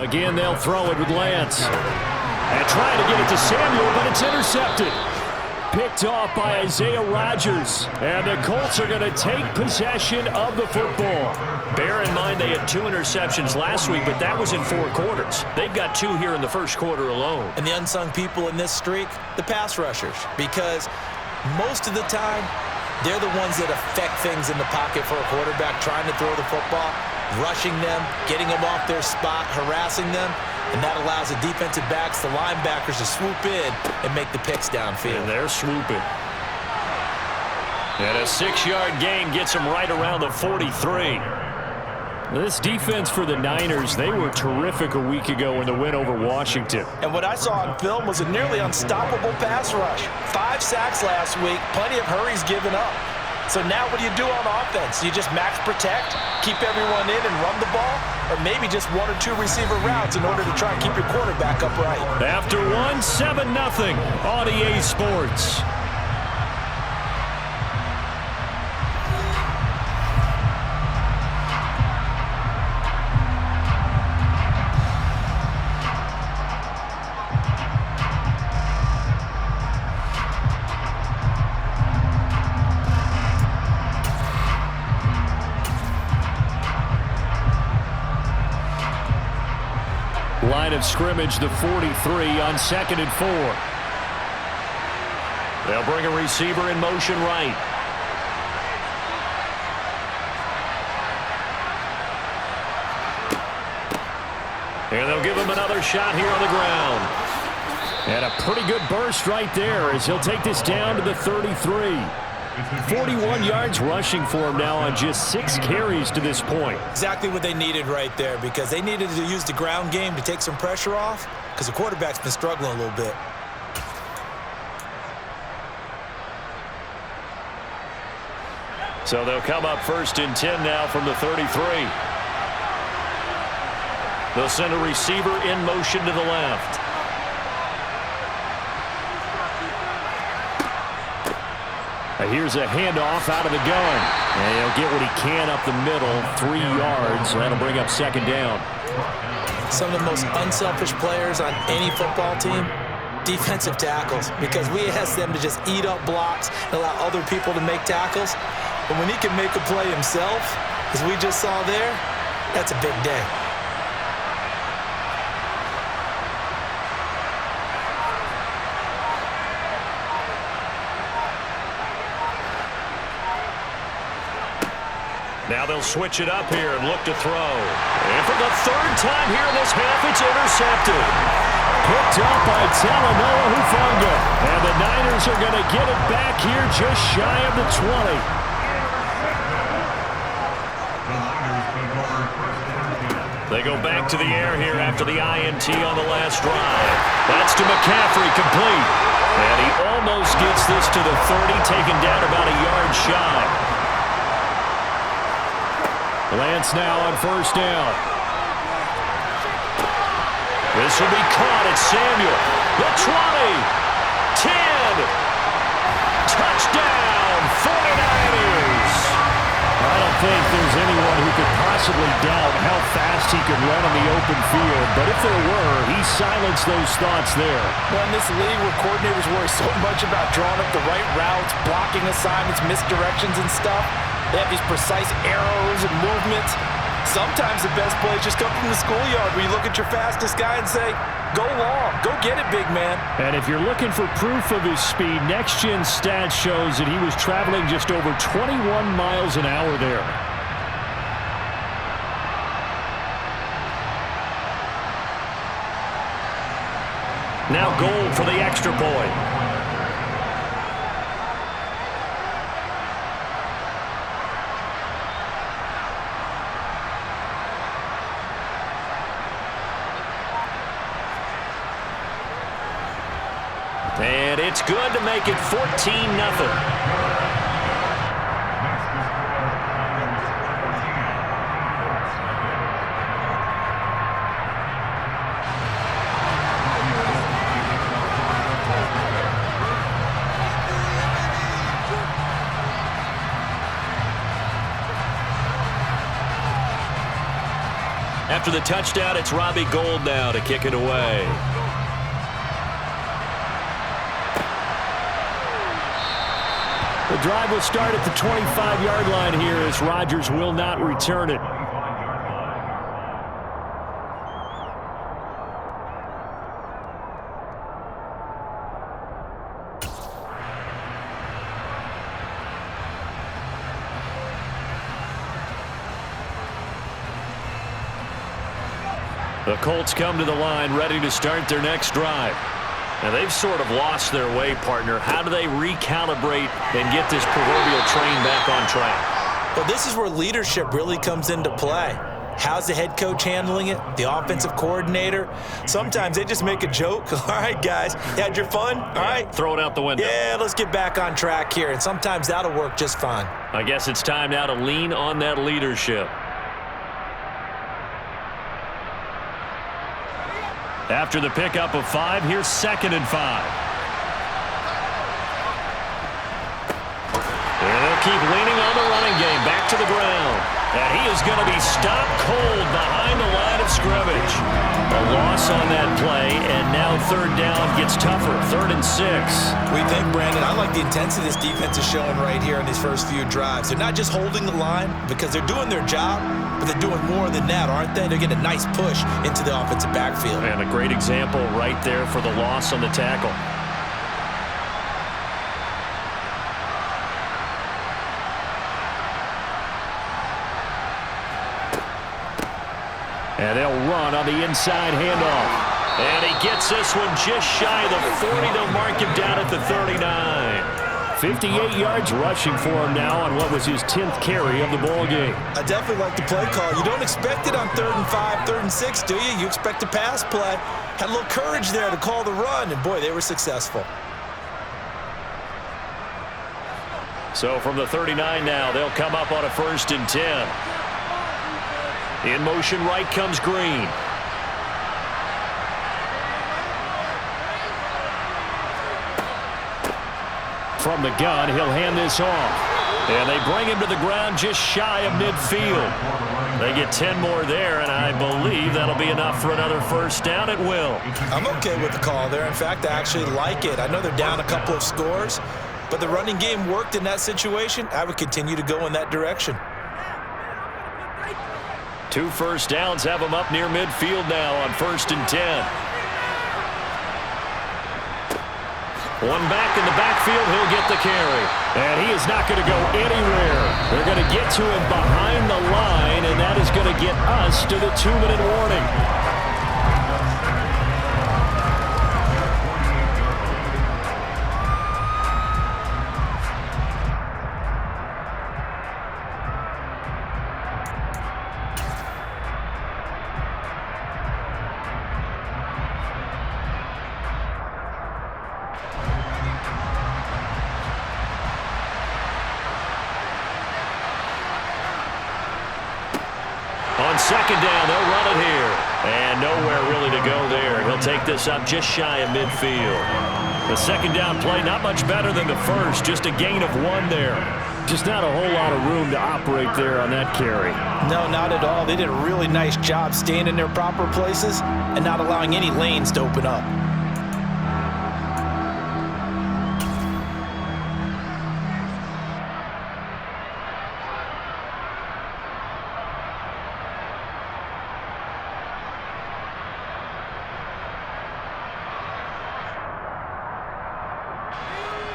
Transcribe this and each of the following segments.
Again, they'll throw it with Lance. And trying to get it to Samuel, but it's intercepted. Picked off by Isaiah Rodgers. And the Colts are going to take possession of the football. Bear in mind they had 2 interceptions last week, but that was in 4 quarters. They've got 2 here in the first quarter alone. And the unsung people in this streak, the pass rushers. Because most of the time, they're the ones that affect things in the pocket for a quarterback trying to throw the football, rushing them, getting them off their spot, harassing them. And that allows the defensive backs, the linebackers, to swoop in and make the picks downfield. And they're swooping. And a 6-yard gain gets them right around the 43. This defense for the Niners, they were terrific a week ago in the win over Washington. And what I saw on film was a nearly unstoppable pass rush. 5 sacks last week, plenty of hurries given up. So now what do you do on offense? You just max protect, keep everyone in and run the ball, or maybe just 1 or 2 receiver routes in order to try and keep your quarterback upright. After 7-0 on EA Sports. Line of scrimmage, the 43 on 2nd and 4. They'll bring a receiver in motion right. And they'll give him another shot here on the ground. And a pretty good burst right there as he'll take this down to the 33. 41 yards rushing for him now on just 6 carries to this point. Exactly what they needed right there, because they needed to use the ground game to take some pressure off, because the quarterback's been struggling a little bit. So they'll come up 1st and 10 now from the 33. They'll send a receiver in motion to the left. Here's a handoff out of the gun. And he'll get what he can up the middle, 3 yards. That'll bring up 2nd down. Some of the most unselfish players on any football team, defensive tackles, because we ask them to just eat up blocks and allow other people to make tackles. But when he can make a play himself, as we just saw there, that's a big day. Now they'll switch it up here and look to throw. And for the 3rd time here in this half, it's intercepted. Picked up by Talanoa Hufanga. And the Niners are going to get it back here just shy of the 20. They go back to the air here after the INT on the last drive. That's to McCaffrey, complete. And he almost gets this to the 30, taken down about a yard shy. Lance now on 1st down. This will be caught at Samuel. The 20. 10. Touchdown, 49ers. I don't think there's anyone who could possibly doubt how fast he could run on the open field. But if there were, he silenced those thoughts there. Well, in this league where coordinators worry so much about drawing up the right routes, blocking assignments, misdirections and stuff, they have these precise arrows and movements. Sometimes the best plays just come from the schoolyard where you look at your fastest guy and say, go long, go get it, big man. And if you're looking for proof of his speed, Next Gen Stats shows that he was traveling just over 21 miles an hour there. Now Gold for the extra point. And it's good to make it 14-0. After the touchdown, it's Robbie Gould now to kick it away. The drive will start at the 25-yard line here as Rodgers will not return it. The Colts come to the line ready to start their next drive. Now they've sort of lost their way, partner. How do they recalibrate and get this proverbial train back on track? Well, this is where leadership really comes into play. How's the head coach handling it? The offensive coordinator? Sometimes they just make a joke. All right, guys, you had your fun? All right. Throw it out the window. Yeah, let's get back on track here. And sometimes that'll work just fine. I guess it's time now to lean on that leadership. After the pickup of 5, here's 2nd and 5. And they'll keep leaning on the running game. Back to the ground. And he is going to be stopped cold behind the line of scrimmage. A loss on that play, and now 3rd down gets tougher. 3rd and 6. We think, Brandon, I like the intensity this defense is showing right here in these first few drives. They're not just holding the line because they're doing their job, but they're doing more than that, aren't they? They're getting a nice push into the offensive backfield. And a great example right there for the loss on the tackle. And they'll run on the inside handoff. And he gets this one just shy of the 40. They'll mark him down at the 39. 58 yards rushing for him now on what was his 10th carry of the ball game. I definitely like the play call. You don't expect it on 3rd and 5, 3rd and 6, do you? You expect a pass play. Had a little courage there to call the run, and boy, they were successful. So from the 39 now, they'll come up on a 1st and 10. In motion right comes Green. From the gun, he'll hand this off. And they bring him to the ground just shy of midfield. They get 10 more there, and I believe that'll be enough for another 1st down at will. I'm okay with the call there. In fact, I actually like it. I know they're down a couple of scores, but the running game worked in that situation. I would continue to go in that direction. 2 first downs have them up near midfield now on 1st and 10. One back in the backfield, he'll get the carry. And he is not going to go anywhere. They're going to get to him behind the line, and that is going to get us to the 2-minute warning. On 2nd down, they'll run it here. And nowhere really to go there. He'll take this up just shy of midfield. The 2nd down play, not much better than the first. Just a gain of 1 there. Just not a whole lot of room to operate there on that carry. No, not at all. They did a really nice job staying in their proper places and not allowing any lanes to open up.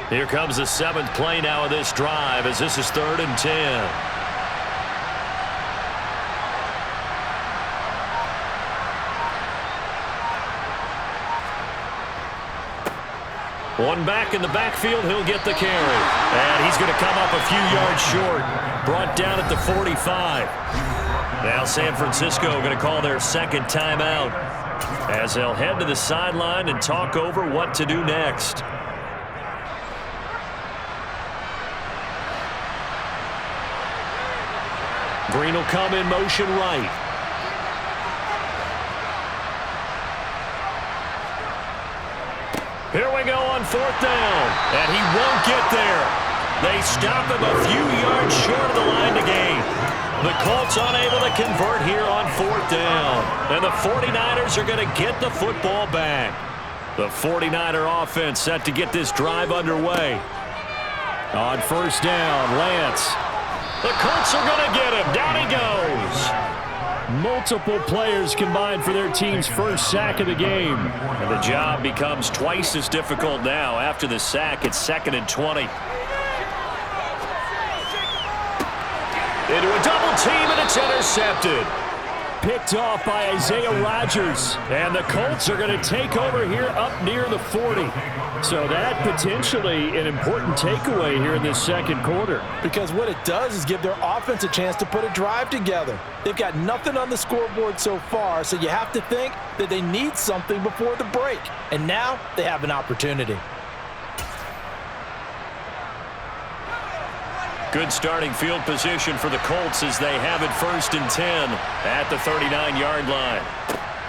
Here comes the 7th play now of this drive as this is 3rd and 10. One back in the backfield, he'll get the carry. And he's going to come up a few yards short. Brought down at the 45. Now San Francisco going to call their 2nd timeout as they'll head to the sideline and talk over what to do next. Green will come in motion right. Here we go on 4th down. And he won't get there. They stop him a few yards short of the line to gain. The Colts unable to convert here on 4th down. And the 49ers are going to get the football back. The 49er offense set to get this drive underway. On 1st down, Lance. The Colts are going to get him. Down he goes. Multiple players combined for their team's first sack of the game. And the job becomes twice as difficult now. After the sack, it's 2nd and 20. Into a double team, and it's intercepted. Picked off by Isaiah Rodgers. And the Colts are going to take over here up near the 40. So that potentially an important takeaway here in this second quarter. Because what it does is give their offense a chance to put a drive together. They've got nothing on the scoreboard so far, so you have to think that they need something before the break. And now they have an opportunity. Good starting field position for the Colts as they have it 1st and 10 at the 39-yard line.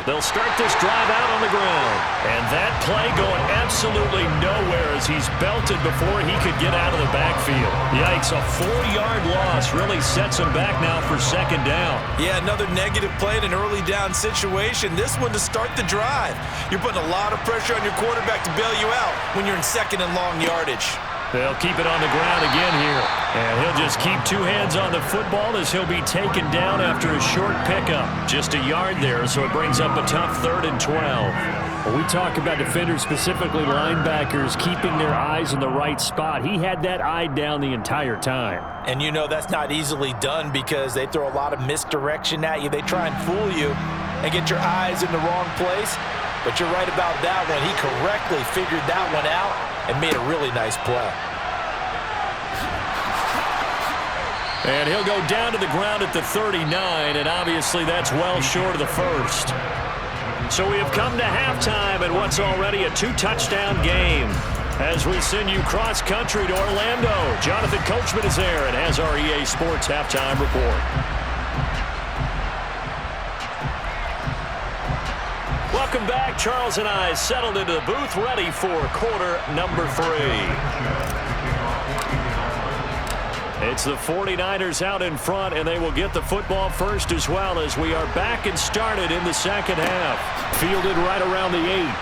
They'll start this drive out on the ground. And that play going absolutely nowhere as he's belted before he could get out of the backfield. Yikes, a 4-yard loss really sets him back now for 2nd down. Yeah, another negative play in an early down situation. This one to start the drive. You're putting a lot of pressure on your quarterback to bail you out when you're in 2nd and long yardage. They'll keep it on the ground again here. And he'll just keep 2 hands on the football as he'll be taken down after a short pickup. Just a yard there, so it brings up a tough 3rd and 12. Well, we talk about defenders, specifically linebackers, keeping their eyes in the right spot. He had that eye down the entire time. And you know that's not easily done because they throw a lot of misdirection at you. They try and fool you and get your eyes in the wrong place. But you're right about that one. He correctly figured that one out and made a really nice play. And he'll go down to the ground at the 39, and obviously that's well short of the 1st. So we have come to halftime in what's already a 2-touchdown game. As we send you cross-country to Orlando, Jonathan Coachman is there and has our EA Sports halftime report. Welcome back. Charles and I settled into the booth, ready for quarter number 3. It's the 49ers out in front, and they will get the football first as well as we are back and started in the second half. Fielded right around the 8.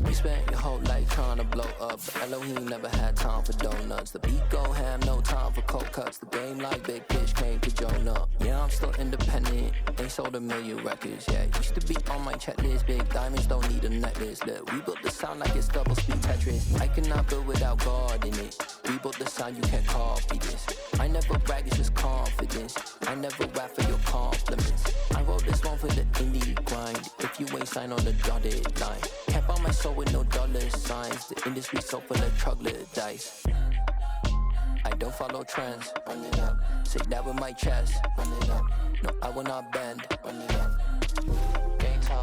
We spent your whole life trying to blow up, but Elohim never had time for donuts. The beat go ham, no time for cold cuts. The game like Big Pitch came to Jonah. Yeah, I'm still independent, ain't sold a million records yet. Used to be on my checklist, big diamonds don't need a necklace. Look, we built the sound like it's double speed Tetris. I cannot build without God in it. We built the sound, you can't copy this. I never brag, it's just confidence. I never rap for your compliments. I wrote this one for the indie grind. If you ain't signed on the dotted line, can't buy my soul with no dollar signs. The industry so full of troglodytes. I don't follow trends. Run it up. Say that with my chest. Run it up. No, I will not bend. Run it up.